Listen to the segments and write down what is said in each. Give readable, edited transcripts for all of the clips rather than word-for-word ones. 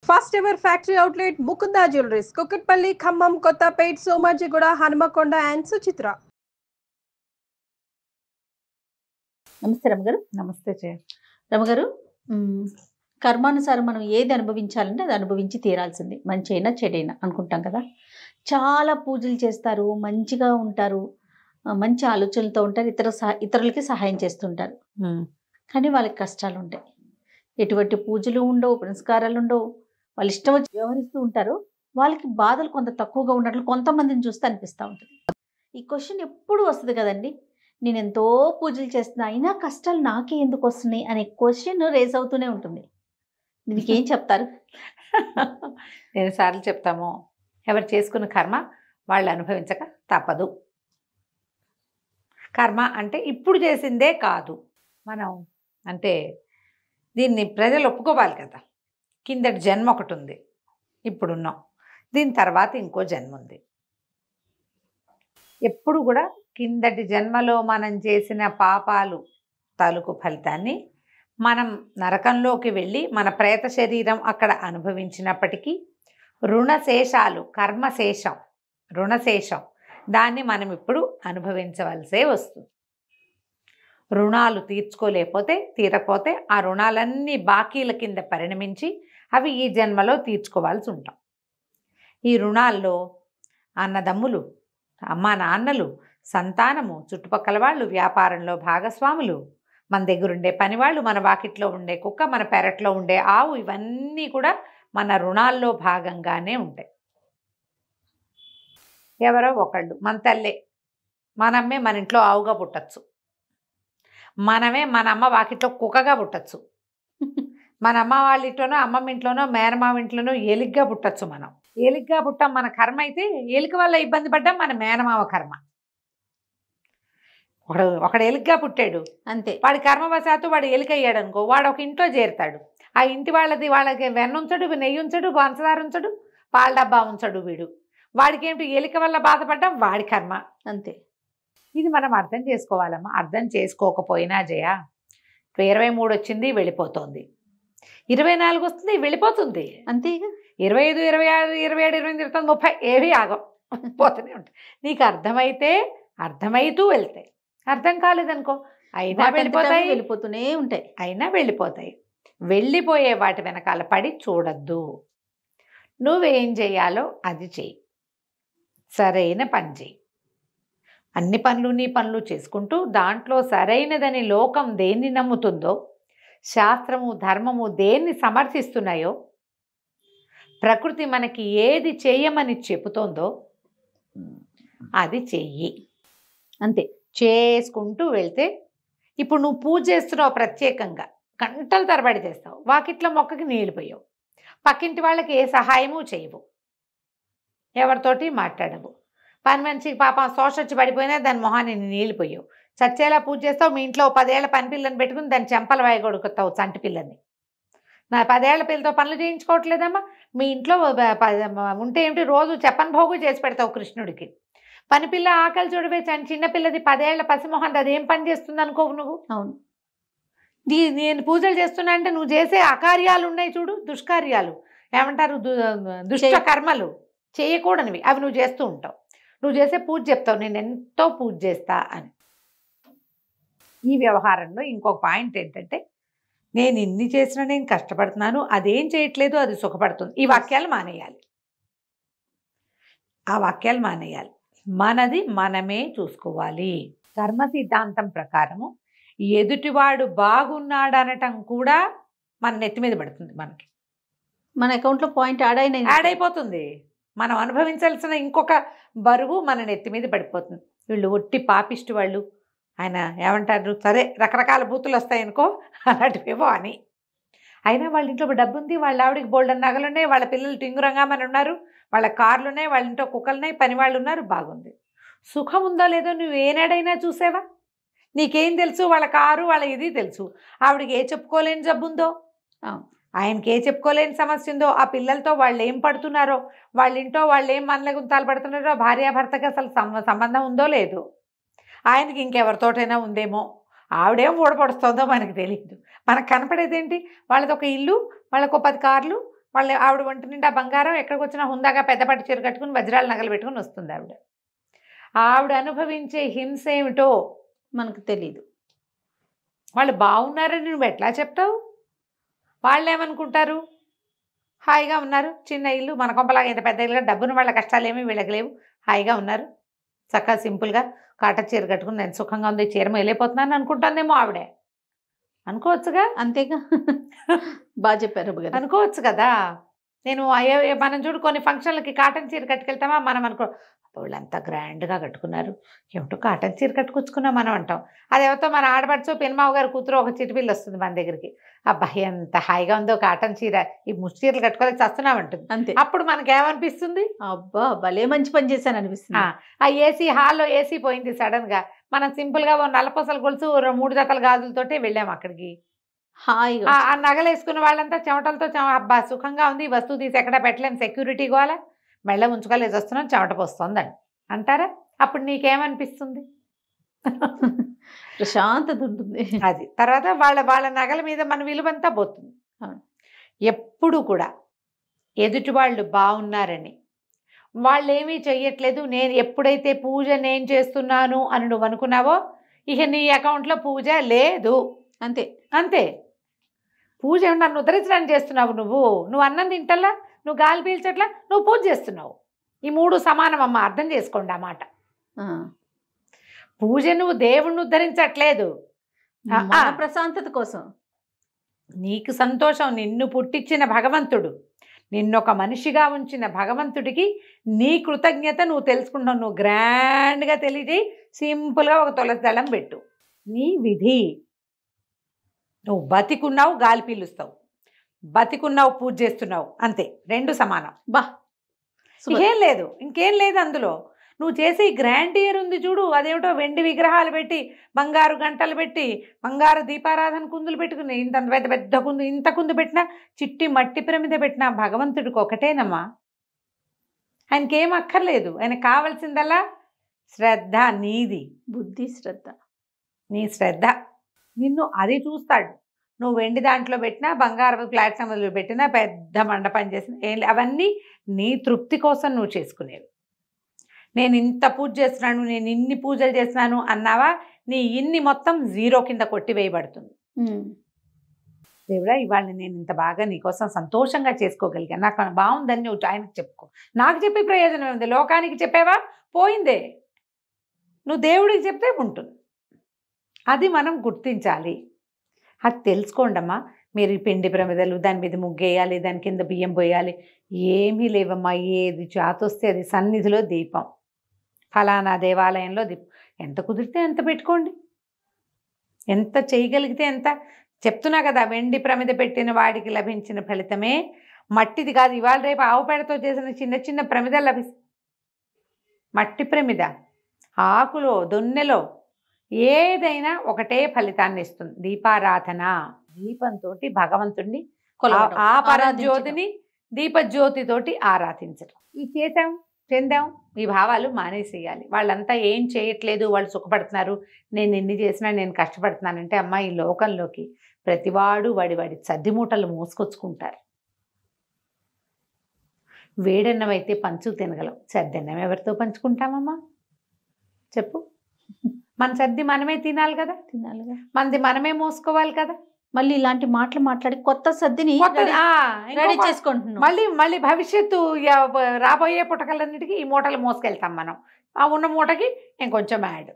First ever factory outlet Mukunda jewelleries Kukatpally, Khammam, Kothapet, Somajiguda, Hanamkonda and Suchitra. నమస్తే రమగారు. నమస్తే చే రమగారు, కర్మానుసారం మనం ఏది అనుభవించాలంటే అది అనుభవించి తీరాల్సింది, మంచి అయినా చెడైనా అనుకుంటాం కదా. చాలా పూజలు చేస్తారు, మంచిగా ఉంటారు, మంచి ఆలోచనలతో ఉంటారు, ఇతరులకి సహాయం చేస్తుంటారు. కానీ వాళ్ళకి కష్టాలు ఉంటాయి. ఎటువంటి పూజలు ఉండవు, పురస్కారాలు ఉండవు, వాళ్ళు ఇష్టం వచ్చి వ్యవహరిస్తూ ఉంటారు. వాళ్ళకి బాధలు కొంత తక్కువగా ఉన్నట్లు కొంతమందిని చూస్తే అనిపిస్తూ ఉంటుంది. ఈ క్వశ్చన్ ఎప్పుడు వస్తుంది కదండి, నేను ఎంతో పూజలు చేస్తున్నా అయినా కష్టాలు నాకే ఎందుకు వస్తున్నాయి అనే క్వశ్చన్ రేజ్ అవుతూనే ఉంటుంది. దీనికి ఏం చెప్తారు? ఎన్నిసార్లు చెప్తాము, ఎవరు చేసుకున్న కర్మ వాళ్ళు అనుభవించక తప్పదు. కర్మ అంటే ఇప్పుడు చేసిందే కాదు, మనం అంటే దీన్ని ప్రజలు ఒప్పుకోవాలి కదా. కిందటి జన్మ ఒకటి ఉంది, ఇప్పుడున్నాం, దీని తర్వాత ఇంకో జన్మ ఉంది. ఎప్పుడు కూడా కిందటి జన్మలో మనం చేసిన పాపాలు తాలూకు ఫలితాన్ని మనం నరకంలోకి వెళ్ళి మన ప్రేత శరీరం అక్కడ అనుభవించినప్పటికీ రుణశేషాలు, కర్మశేషం, రుణశేషం దాన్ని మనం ఇప్పుడు అనుభవించవలసే వస్తుంది. రుణాలు తీరకపోతే ఆ రుణాలన్నీ బాకీల కింద పరిణమించి అవి ఈ జన్మలో తీర్చుకోవాల్సి ఉంటాం. ఈ రుణాల్లో అన్నదమ్ములు, అమ్మా నాన్నలు, సంతానము, చుట్టుపక్కల వాళ్ళు, వ్యాపారంలో భాగస్వాములు, మన దగ్గరుండే పనివాళ్ళు, మన వాకిట్లో ఉండే కుక్క, మన పెరట్లో ఉండే ఆవు, ఇవన్నీ కూడా మన రుణాల్లో భాగంగానే ఉంటాయి. ఎవరో ఒకళ్ళు, మన తల్లే, మనమ్మే మన ఇంట్లో ఆవుగా పుట్టచ్చు, మనమే మన అమ్మ వాకిట్లో కుక్కగా పుట్టచ్చు, మన అమ్మ వాళ్ళ ఇంట్లోనో అమ్మమ్మ ఇంట్లోనో మేనమామ ఇంట్లోనో ఎలిగ్గా పుట్టచ్చు. మనం ఎలిగ్గా పుట్టాం, మన కర్మ అయితే ఎలుక వల్ల ఇబ్బంది పడ్డాం, మన మేనమామ కర్మ. ఒకడు ఎలుకగా పుట్టాడు అంతే, వాడి కర్మవశాత్తు వాడు ఎలుక అయ్యాడు అనుకో, వాడు ఒక ఇంట్లో చేరుతాడు. ఆ ఇంటి వాళ్ళకి వెన్న ఉంచడు, నెయ్యి ఉంచడు, పంచదార ఉంచడు, పాల డబ్బా ఉంచడు. వాడికి ఏమిటి, ఎలుక వల్ల బాధపడ్డాం, వాడి కర్మ. అంతే. ఇది మనం అర్థం చేసుకోవాలమ్మా. అర్థం చేసుకోకపోయినా జయ, 23 వచ్చింది వెళ్ళిపోతుంది, 24 వస్తుంది వెళ్ళిపోతుంది, అంతే. 25, 26, 27, 28, 29, 30 ఏవి ఆగం, పోతూనే ఉంటాయి. నీకు అర్థమైతే అర్థమవుతూ వెళ్తాయి, అర్థం కాలేదనుకో అయినా వెళ్ళిపోతూనే ఉంటాయి. వెళ్ళిపోతాయి. వెళ్ళిపోయే వాటి వెనకాల పడి చూడద్దు. నువ్వేం చేయాలో అది చెయ్యి, సరైన పని చెయ్యి. అన్ని పనులు నీ పనులు చేసుకుంటూ దాంట్లో సరైనదని లోకం దేన్ని నమ్ముతుందో, శాస్త్రము ధర్మము దేన్ని సమర్థిస్తున్నాయో, ప్రకృతి మనకి ఏది చేయమని చెబుతోందో అది చెయ్యి. అంతే. చేసుకుంటూ వెళ్తే, ఇప్పుడు నువ్వు పూజ చేస్తున్నావు, ప్రత్యేకంగా గంటల తరబడి చేస్తావు, వాకిట్లో మొక్కకి నీళ్ళు పోయావు, పక్కింటి వాళ్ళకి ఏ సహాయము చేయవు, ఎవరితోటి మాట్లాడవు, పని మనిషికి పాపం శోష వచ్చి పడిపోయినా దాని మొహాన్ని నీళ్ళు పోయావు, చచ్చేలా పూజ చేస్తావు. మీ ఇంట్లో 10 ఏళ్ల పని పిల్లని పెట్టుకుని దాన్ని చెంపల వాయగొడుకుతావు, చంటి పిల్లని. నా 10 ఏళ్ల పిల్లతో పనులు చేయించుకోవట్లేదమ్మా. మీ ఇంట్లో ఉంటే ఏమిటి, రోజు చెప్పని భోగు చేసి పెడతావు కృష్ణుడికి. పనిపిల్ల ఆకలి చూడవే, చిన్నపిల్లది 10 ఏళ్ల పసిమొహం, అదేం పని చేస్తుంది అనుకోవు నువ్వు. అవును. నేను పూజలు చేస్తున్నా అంటే నువ్వు చేసే అకార్యాలు ఉన్నాయి చూడు, దుష్కార్యాలు ఏమంటారు, దుష్ట కర్మలు చేయకూడనివి, అవి నువ్వు చేస్తూ ఉంటావు. నువ్వు చేసే పూజ చెప్తావు, నేను ఎంతో పూజ చేస్తా అని. ఈ వ్యవహారంలో ఇంకొక పాయింట్ ఏంటంటే, నేను ఇన్ని చేసినా నేను కష్టపడుతున్నాను, అదేం చేయట్లేదు, అది సుఖపడుతుంది. ఈ వాక్యాలు మానేయాలి, ఆ వాక్యాలు మానేయాలి. మనది మనమే చూసుకోవాలి. కర్మ సిద్ధాంతం ప్రకారము ఎదుటివాడు బాగున్నాడనటం కూడా మన నెత్తి మీద పడుతుంది. మన అకౌంట్లో పాయింట్ యాడ్ అయిపోతుంది. మనం అనుభవించాల్సిన ఇంకొక బరువు మన నెత్తి మీద పడిపోతుంది. వీళ్ళు ఒట్టి పాపిష్టి వాళ్ళు, ఆయన ఏమంటారు, సరే రకరకాల బూతులు వస్తాయనుకో, అలాంటివేవో అని. అయినా వాళ్ళ ఇంట్లో డబ్బు ఉంది, వాళ్ళ ఆవిడికి బోల్డన్ నగలున్నాయి, వాళ్ళ పిల్లలు టింగురంగా మన ఉన్నారు, వాళ్ళ కార్లు ఉన్నాయి, వాళ్ళ ఇంట్లో కుక్కలున్నాయి, పని వాళ్ళు ఉన్నారు, బాగుంది. సుఖం ఉందో లేదో నువ్వు ఏనాడైనా చూసావా? నీకేం తెలుసు, వాళ్ళ కారు వాళ్ళ ఇది తెలుసు. ఆవిడకి ఏ చెప్పుకోలేని జబ్బు ఉందో, ఆయనకి ఏ చెప్పుకోలేని సమస్య ఉందో, ఆ పిల్లలతో వాళ్ళు ఏం పడుతున్నారో, వాళ్ళ ఇంట్లో వాళ్ళు ఏం మనల గుంతాలు పడుతున్నారో, భార్యాభర్తకి అసలు సంబంధం ఉందో లేదో, ఆయనకి ఇంకెవరితోటైనా ఉందేమో, ఆవిడేం ఊడపడుస్తుందో మనకు తెలియదు. మనకు కనపడేదేంటి, వాళ్ళది ఒక ఇల్లు, వాళ్ళకు 10 కార్లు, వాళ్ళు ఆవిడ ఒంటి నిండా బంగారం, ఎక్కడికి వచ్చినా హుందాగా పెద్దపాటి చీర కట్టుకుని వజ్రాల నగలు పెట్టుకుని వస్తుంది ఆవిడ. ఆవిడ అనుభవించే హింస ఏమిటో మనకు తెలియదు. వాళ్ళు బాగున్నారని నువ్వు ఎట్లా చెప్తావు? వాళ్ళు ఏమనుకుంటారు? హాయిగా ఉన్నారు, చిన్న ఇల్లు, మన కొంపలాగా ఇంత పెద్ద ఇల్లు, డబ్బును వాళ్ళ కష్టాలు ఏమీ వీళ్ళకి లేవు, హాయిగా ఉన్నారు, చక్కగా సింపుల్గా కాటన్ చీర కట్టుకుని నేను సుఖంగా ఉంది, చీర మేలైపోతున్నాను అనుకుంటానేమో ఆవిడే. అనుకోవచ్చుగా. అంతేగా. బాగా చెప్పారు రమ్మ గారు. అనుకోవచ్చు కదా. నేను మనం చూడు కొన్ని ఫంక్షన్లకి కాటన్ చీర కట్టుకెళ్తామా, మనం అనుకో వాళ్ళు అంత గ్రాండ్గా కట్టుకున్నారు, ఏమిటో కాటన్ చీర కట్టుకొచ్చుకున్నాం మనం అంటాం. అదేవతో మన ఆడపడుచు పెనుమావ గారు కూతురు ఒక చిటిపిల్లి వస్తుంది మన దగ్గరికి, అబ్బా ఎంత హాయిగా ఉందో కాటన్ చీర, ఈ ముష్టి చీరలు కట్టుకోలేక చస్తున్నామంటుంది. అంతే. అప్పుడు మనకేమనిపిస్తుంది? అబ్బా భలే మంచి పని చేశాను అనిపిస్తుంది. ఆ ఏసీ హాల్లో ఏసీ పోయింది సడన్గా, మనం సింపుల్గా నల్లపూసల గొలుసు 3 జతల గాజులతోటే వెళ్ళాము అక్కడికి, హాయిగా ఆ నగలు వేసుకున్న వాళ్ళంతా చెమటలతో అబ్బా సుఖంగా ఉంది, ఈ వస్తువు తీసి ఎక్కడ పెట్టలేము, సెక్యూరిటీ గోల, మెళ్ళ ఉంచుకోలేసి వస్తున్నాం, చెమట పోస్తుందని అంటారా? అప్పుడు నీకేమనిపిస్తుంది? ప్రశాంతత ఉంటుంది. అది తర్వాత వాళ్ళ నగల మీద మన విలువంతా పోతుంది. ఎప్పుడు కూడా ఎదుటి వాళ్ళు బాగున్నారని, వాళ్ళు ఏమీ చెయ్యట్లేదు, నేను ఎప్పుడైతే పూజ నేను చేస్తున్నాను అని నువ్వు అనుకున్నావో ఇక నీ అకౌంట్లో పూజ లేదు. అంతే అంతే. పూజ నన్ను ఉద్ధరించడానికి చేస్తున్నావు, నువ్వు అన్నం తింటల్లా, నువ్వు గాలి పీల్చట్లా, నువ్వు పూజ చేస్తున్నావు. ఈ 3 సమానం అమ్మ, అర్థం చేసుకోండి ఆ మాట. పూజ నువ్వు దేవుణ్ణి ఉద్ధరించట్లేదు, ప్రశాంతత కోసం, నీకు సంతోషం, నిన్ను పుట్టించిన భగవంతుడు, నిన్నొక మనిషిగా ఉంచిన భగవంతుడికి నీ కృతజ్ఞత నువ్వు తెలుసుకుంటావు. నువ్వు గ్రాండ్గా తెలియజేయి, సింపుల్గా ఒక తులసి దళం పెట్టు, నీ విధి. నువ్వు బతికున్నావు, గాలి పీలుస్తావు, బతికున్నావు, పూజ చేస్తున్నావు, అంతే, 2 సమానం. బా ఇంకేం లేదు అందులో. నువ్వు చేసే గ్రాండియర్ ఉంది చూడు, అదేమిటో వెండి విగ్రహాలు పెట్టి, బంగారు గంటలు పెట్టి, బంగారు దీపారాధన కుందులు పెట్టుకుని, ఇంత పెద్ద పెద్ద కుందు, ఇంత కుందు పెట్టినా, చిట్టి మట్టి ప్రమిద పెట్టినా భగవంతుడికి ఒకటేనమ్మా. ఆయనకేం అక్కర్లేదు, ఆయనకు కావాల్సిందల్లా శ్రద్ధ, నీది బుద్ధి, శ్రద్ధ, నీ శ్రద్ధ. నిన్ను అది చూస్తాడు. నువ్వు వెండి దాంట్లో పెట్టినా, బంగారు ప్లాట్ఫామ్లో పెట్టినా, పెద్ద మండపం చేసిన, అవన్నీ నీ తృప్తి కోసం నువ్వు చేసుకునేవి. నేను ఇంత పూజ చేస్తున్నాను, నేను ఇన్ని పూజలు చేస్తున్నాను అన్నావా, నీ ఇన్ని మొత్తం 0 కింద కొట్టివేయబడుతుంది. దేవుడా ఇవాళ నేను ఇంత బాగా నీకోసం సంతోషంగా చేసుకోగలిగాను, నాకు బాగుందని నువ్వు ఆయనకు చెప్పుకో. నాకు చెప్పే ప్రయోజనం ఉంది, లోకానికి చెప్పేవా పోయిందే, నువ్వు దేవుడికి చెప్తే ఉంటుంది. అది మనం గుర్తించాలి, అది తెలుసుకోండి అమ్మా. మీరు ఈ పిండి ప్రమిదలు, దాని మీద ముగ్గేయాలి, దాని కింద బియ్యం పోయాలి, ఏమీ లేవమ్మా. ఏది చేతొస్తే అది సన్నిధిలో దీపం, ఫలానా దేవాలయంలో దీపం, ఎంత కుదిరితే అంత పెట్టుకోండి, ఎంత చేయగలిగితే ఎంత. చెప్తున్నా కదా, వెండి ప్రమిద పెట్టిన వాడికి లభించిన ఫలితమే మట్టిది కాదు. ఇవాళ రేపు ఆవు పేడతో చేసిన చిన్న చిన్న ప్రమిద లభిస్తుంది. మట్టి ప్రమిద, ఆకులో, దొన్నెలో ఏదైనా ఒకటే ఫలితాన్ని ఇస్తుంది. దీపారాధన, దీపంతో భగవంతుడిని, ఆ పరజ్యోతిని దీపజ్యోతితోటి ఆరాధించడం. ఈ చేసాం, చెందాం, ఈ భావాలు మానేసేయాలి. వాళ్ళంతా ఏం చేయట్లేదు, వాళ్ళు సుఖపడుతున్నారు, నేను ఎన్ని చేసినా నేను కష్టపడుతున్నానంటే, అమ్మ ఈ లోకంలోకి ప్రతివాడు వాడి సద్దిమూటలు మోసుకొచ్చుకుంటారు. వేడన్నం అయితే పంచు తినగలం, సద్దన్నం ఎవరితో పంచుకుంటామమ్మా చెప్పు? మన సర్ది మనమే తినాలి కదా, మనది మనమే మోసుకోవాలి కదా. మళ్ళీ ఇలాంటి మాటలు మాట్లాడి కొత్త సర్దిని రెడీ చేసుకుంటున్నాం. మళ్ళీ భవిష్యత్తు రాబోయే పుటకలన్నిటికీ ఈ మూటలు మోసుకెళ్తాం మనం. ఆ ఉన్న మూటకి ఇంకొంచెం యాడ్.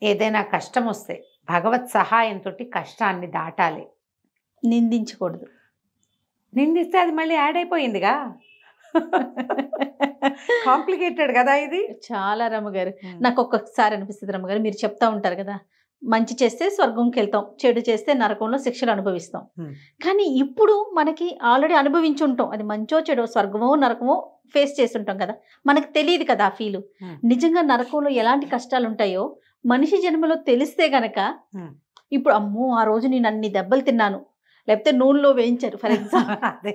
ఏదైనా కష్టం వస్తే భగవత్ సహాయంతో కష్టాన్ని దాటాలి, నిందించకూడదు. నిందిస్తే అది మళ్ళీ యాడ్ అయిపోయిందిగా. కాంప్లికేటెడ్ కదా ఇది చాలా. రమ్మగారు నాకు ఒక్కొక్కసారి అనిపిస్తుంది, రమ్మగారు మీరు చెప్తా ఉంటారు కదా, మంచి చేస్తే స్వర్గంకి వెళ్తాం, చెడు చేస్తే నరకంలో శిక్షలు అనుభవిస్తాం. కానీ ఇప్పుడు మనకి ఆల్రెడీ అనుభవించి ఉంటాం, అది మంచో చెడో, స్వర్గమో నరకమో ఫేస్ చేస్తుంటాం కదా, మనకు తెలియదు కదా ఆ ఫీలు. నిజంగా నరకంలో ఎలాంటి కష్టాలు ఉంటాయో మనిషి జన్మలో తెలిస్తే గనక, ఇప్పుడు అమ్మో ఆ రోజు నేను అన్ని దెబ్బలు తిన్నాను, లేకపోతే నూనెలో వేయించారు ఫర్ ఎగ్జాంపుల్,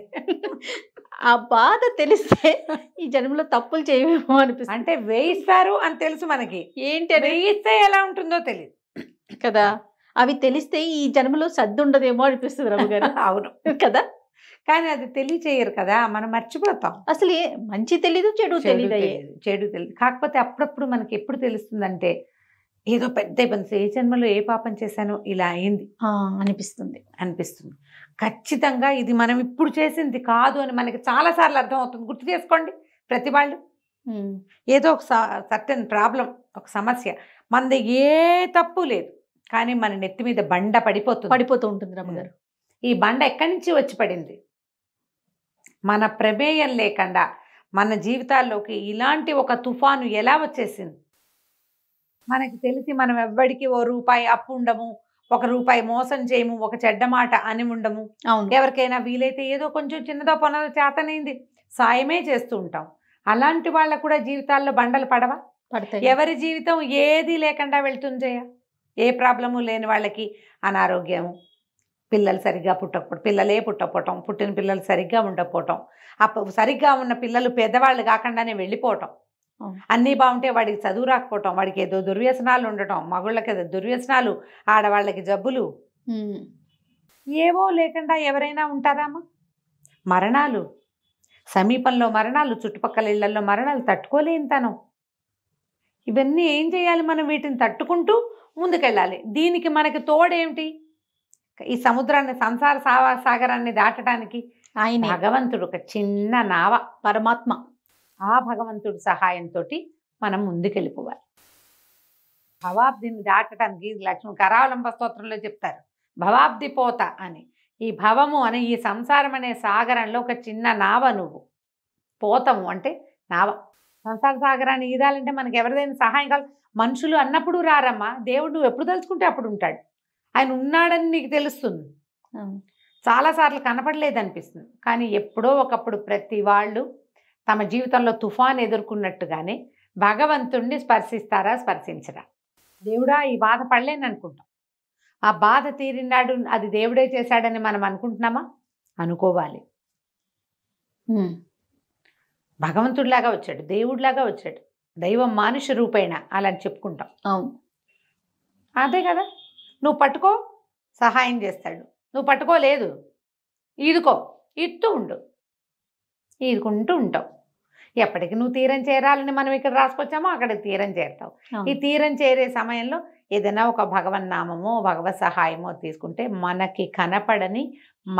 ఆ బాధ తెలిస్తే ఈ జన్మలో తప్పులు చేయమేమో అనిపిస్తుంది. అంటే వేయిస్తారు అని తెలుసు మనకి, ఏంటి వేయిస్తే ఎలా ఉంటుందో తెలియదు కదా. అవి తెలిస్తే ఈ జన్మలో సర్ది ఉండదేమో అనిపిస్తుంది రమ్మగారు. అవును కదా. కానీ అది తెలియచేయరు కదా, మనం మర్చిపోతాం. అసలు మంచి తెలీదు, చెడు తెలీదు. చెడు తెలియదు. కాకపోతే అప్పుడప్పుడు మనకి ఎప్పుడు తెలుస్తుందంటే ఏదో పెద్ద ఇబ్బంది, ఏ జన్మలో ఏ పాపం చేశానో ఇలా అయింది అనిపిస్తుంది. ఖచ్చితంగా ఇది మనం ఇప్పుడు చేసింది కాదు అని మనకి చాలాసార్లు అర్థం అవుతుంది. గుర్తు చేసుకోండి ప్రతి వాళ్ళు. ఏదో ఒక సర్టెన్ ప్రాబ్లం, ఒక సమస్య, మనది ఏ తప్పు లేదు, కానీ మన నెత్తి మీద బండ పడిపోతూ ఉంటుంది రమ్మగారు. ఈ బండ ఎక్కడి నుంచి వచ్చి పడింది? మన ప్రమేయం లేకుండా మన జీవితాల్లోకి ఇలాంటి ఒక తుఫాను ఎలా వచ్చేసింది? మనకి తెలిసి మనం ఎవ్వడికి ఓ రూపాయి అప్పు ఉండము, ఒక రూపాయి మోసం చేయము, ఒక చెడ్డ మాట అని ఉండము. ఎవరికైనా వీలైతే ఏదో కొంచెం చిన్నదో పొన్నదో చేతనైంది సాయమే చేస్తూ ఉంటాం. అలాంటి వాళ్ళకు కూడా జీవితాల్లో బండలు పడవా? పడతాయి. ఎవరి జీవితం ఏది లేకుండా వెళ్తుంది. ఏ ప్రాబ్లము లేని వాళ్ళకి అనారోగ్యము, పిల్లలు సరిగ్గా పుట్టకపోవటం, పిల్లలే పుట్టకపోవటం, పుట్టిన పిల్లలు సరిగ్గా ఉండకపోవటం, సరిగ్గా ఉన్న పిల్లలు పెద్దవాళ్ళు కాకుండానే వెళ్ళిపోవటం, అన్నీ బాగుంటే వాడికి చదువు రాకపోవటం, వాడికి ఏదో దుర్వ్యసనాలు ఉండటం, మగుళ్ళకి ఏదో దుర్వ్యసనాలు, ఆడవాళ్ళకి జబ్బులు, ఏవో లేకుండా ఎవరైనా ఉంటారామా? మరణాలు, సమీపంలో మరణాలు, చుట్టుపక్కల ఇళ్లలో మరణాలు, తట్టుకోలేని తనం. ఇవన్నీ ఏం చేయాలి? మనం వీటిని తట్టుకుంటూ ముందుకెళ్ళాలి. దీనికి మనకి తోడేమిటి? ఈ సముద్రాన్ని, సంసార సాగరాన్ని దాటడానికి ఆయన భగవంతుడు ఒక చిన్న నావ, పరమాత్మ. ఆ భగవంతుడి సహాయంతో మనం ముందుకెళ్ళిపోవాలి. భవాబ్దిని దాటడానికి లక్ష్మీ కరావలంబ స్తోత్రంలో చెప్తారు, భవాబ్ది పోత అని. ఈ భవము అనే ఈ సంసారం అనే సాగరంలో ఒక చిన్న నావ నువ్వు. పోతము అంటే నావ. సంసార సాగరాన్ని ఈదాలంటే మనకి ఎవరిదైనా సహాయం కావాలి. మనుషులు అన్నప్పుడు రారమ్మా, దేవుడు నువ్వు ఎప్పుడు తలుచుకుంటే అప్పుడు ఉంటాడు. ఆయన ఉన్నాడని నీకు తెలుస్తుంది, చాలాసార్లు కనపడలేదు అనిపిస్తుంది. కానీ ఎప్పుడో ఒకప్పుడు ప్రతి వాళ్ళు తమ జీవితంలో తుఫాన్ ఎదుర్కొన్నట్టుగానే భగవంతుణ్ణి స్పర్శిస్తారా, స్పర్శించరా? దేవుడా ఈ బాధ పడలేని అనుకుంటాం. ఆ బాధ తీరినాడు అది దేవుడే చేశాడని మనం అనుకుంటున్నామా? అనుకోవాలి. భగవంతుడిలాగా వచ్చాడు, దేవుడిలాగా వచ్చాడు, దైవం మానుష రూపేణ అలా చెప్పుకుంటాం. అవును, అదే కదా. నువ్వు పట్టుకో, సహాయం చేస్తాడు. నువ్వు పట్టుకోలేదు, ఈదుకో, ఇస్తూ ఉండు, ఈదుకుంటూ ఉంటావు. ఎప్పటికి నువ్వు తీరం చేరాలని మనం ఇక్కడ రాసుకొచ్చామో అక్కడికి తీరం చేరుతావు. ఈ తీరం చేరే సమయంలో ఏదైనా ఒక భగవన్నామమో భగవత్ సహాయమో తీసుకుంటే మనకి కనపడని,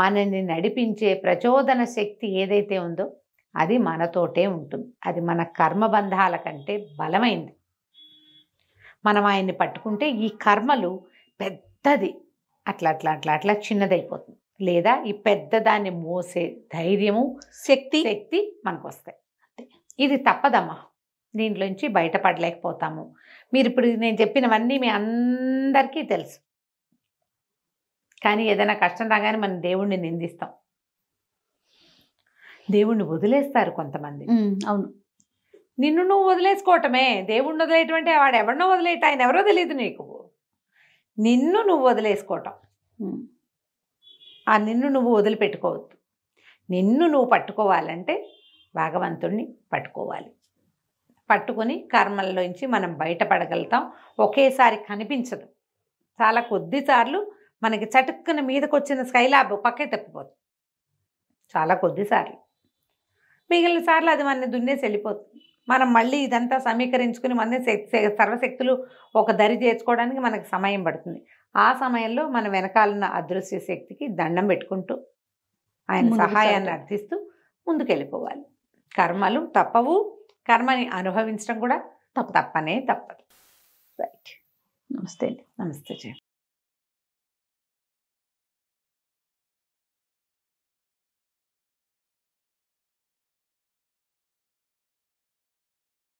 మనని నడిపించే ప్రచోదన శక్తి ఏదైతే ఉందో అది మనతోటే ఉంటుంది. అది మన కర్మబంధాల కంటే బలమైంది. మనం ఆయన్ని పట్టుకుంటే ఈ కర్మలు పెద్దది అట్లా అట్లా అట్లా అట్లా చిన్నదైపోతుంది. లేదా ఈ పెద్దదాన్ని మోసే ధైర్యము, శక్తి మనకు వస్తాయి. ఇది తప్పదమ్మా, దీంట్లోంచి బయటపడలేకపోతాము. మీరు ఇప్పుడు నేను చెప్పినవన్నీ మీ అందరికీ తెలుసు. కానీ ఏదైనా కష్టం రాగానే మనం దేవుణ్ణి నిందిస్తాం, దేవుణ్ణి వదిలేస్తారు కొంతమంది. అవును, నిన్ను నువ్వు వదిలేసుకోవటమే. దేవుణ్ణి వదిలేయటం అంటే వాడు ఎవరినో వదిలేయట, ఆయన ఎవరో తెలియదు నీకు. నిన్ను నువ్వు వదిలేసుకోవటం, ఆ నిన్ను నువ్వు వదిలిపెట్టుకోవద్దు. నిన్ను నువ్వు పట్టుకోవాలంటే భగవంతుణ్ణి పట్టుకోవాలి. పట్టుకుని కర్మల్లోంచి మనం బయటపడగలుగుతాం. ఒకేసారి కనిపించదు, చాలా కొద్దిసార్లు మనకి చటుక్కున మీదకి వచ్చిన స్కైలాబ్ పక్కే తప్పిపోతుంది. చాలా కొద్దిసార్లు, మిగిలిన సార్లు అది మన దున్నేసి వెళ్ళిపోతుంది. మనం మళ్ళీ ఇదంతా సమీకరించుకుని మన సర్వశక్తులు ఒక దరి చేర్చుకోవడానికి మనకు సమయం పడుతుంది. ఆ సమయంలో మన వెనకాలన్న అదృశ్య శక్తికి దండం పెట్టుకుంటూ ఆయన సహాయాన్ని అర్థిస్తూ ముందుకెళ్ళిపోవాలి. కర్మలు తప్పవు, కర్మని అనుభవించడం కూడా తప్పనే తప్పదు. రైట్. నమస్తే. నమస్తే.